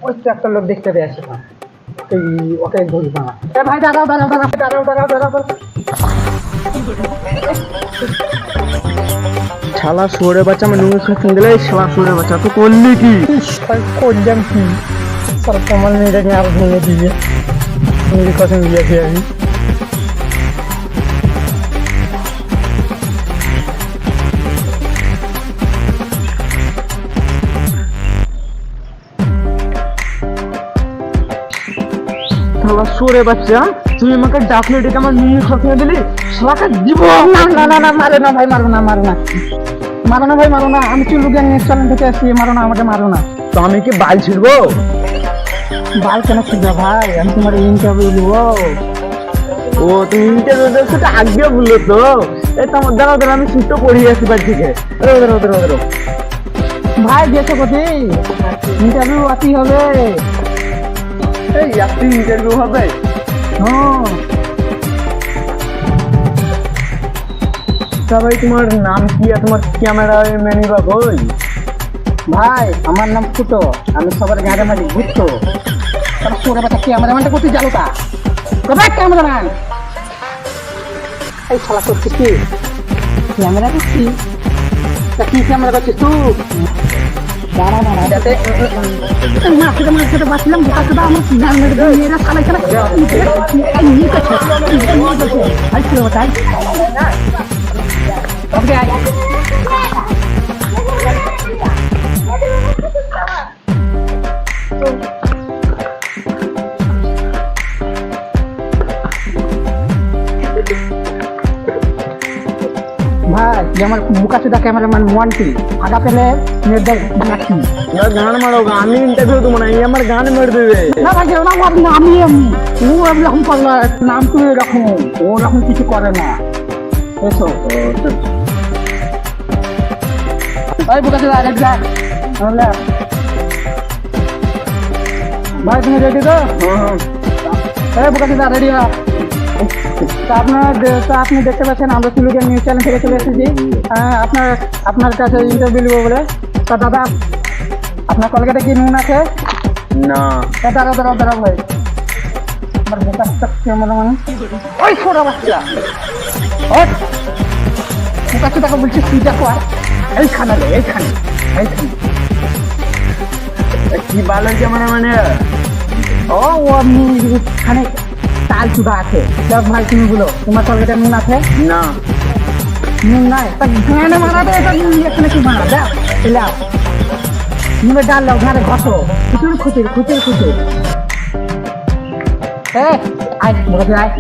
ওই তো একটা লোক দেখতে পেয়ে আসে না, এই ওকে ধরি না। এ ভাই দাঁড়াও দাঁড়াও দাঁড়াও দাঁড়াও দাঁড়াও দাঁড়াও দাঁড়াও। শালা শুয়োরের বাচ্চা, আমি নুঙ্গি খাচ্ছি দিলে শালা শুয়োরের বাচ্চা তো করলি কি? করলাম কি স্যার, তোমার মেয়েটাকে আরো ভেঙে দিয়ে মেয়ের কথা দিয়েছি আমি। শালা শুয়োরের বাচ্চা, তুই আমাকে ডাকলে ডেকে আমার নুঙ্গি খাচ্ছি দিলি, শালাকে দিব। না না না না, মারো না ভাই, মারো না, মারো না, মারো না ভাই, মারো না। আমি চুলু গ্যাং নেক্সট চ্যানেল থেকে আসছি, মারো না আমাকে, মারো না। তো আমি কি বাল ছিড়বো? বাল কেন ছিড়বে ভাই, আমি তোমার ইন্টারভিউ নেবো। ও তুমি ইন্টারভিউ সেটা আগে বললো তো। এই তোমার দাঁড়াও দাঁড়াও, আমি সুস্থ পড়িয়ে আসি বাড়ি থেকে। ওদের ভাই গেছো কোথায়? ইন্টারভিউ আতি হবে। এই আপনি ইন্টারভিউ হবে? হ্যাঁ। তা ভাই তোমার নাম কি আর তোমার ক্যামেরার ম্যানই বা কই? ভাই আমার নাম ফুটো, আমি সবার গাড়ি মারি ঘুরতো। তার সরে বাচ্চা ক্যামেরাম্যানটা কোথায় গেল? তা কোথায় ক্যামেরাম্যান? এই শালা করছিস কি? ক্যামেরা করছি? তা কি ক্যামেরা করছিস তুই? দাঁড়া দাঁড়া, যাতে মার্কেটে বাঁচলাম বোকা চোদা, আমার সিগনাল মেরে দিয়ে মেয়েরা চালাই চালাই নিয়ে গেছে। আই ছিল তাই ওকে আই। ভাই যে আমার মুখাচোদা ক্যামেরাম্যান ওয়ানটি আগা পেলে মেয়েদের বানাচ্ছি। গান মারো, আমি ইন্টারভিউ দেবো না, এই আমার গান মেরে দেবে। না ভাই না, আমি ও এরকম করলো, নাম তুই এরকম, ও এরকম কিছু করে না। এসো ভাই মুখাচোদা ভাই, তুমি রেডি তো? হ্যাঁ মুখাচোদা রেডি হ। তা আপনি দেখতে পাচ্ছেন আমরা চুলুকিয়া নিউজ চ্যানেল থেকে চলে এসেছি। আপনার কাছে ইন্টারভিউ নেবো বলে। তা দাদা আপনার কলকাতায় কি নুন আছে? না। দাঁড়াও ভাই, আমার বোকা ক্যামেরা মানে ওই ছোটা বাচ্চা মুখাচ্ছে তাকে বলছি তুই দেখো এইখানে এইখানে কি বালের ক্যামেরা মানে? ও আপনি এখানে তাল চুদা আছে। ভাই তুমি বলো তোমার কলকাতায় নুন আছে? না। নুন নাই? তা ঘানে মারাবে, এটা নুন এখানে কি মারা দেখ এলাও নুনে ডাল দাও, ঘাড়ে ঘষো, খুচুর আয় বলে আয়।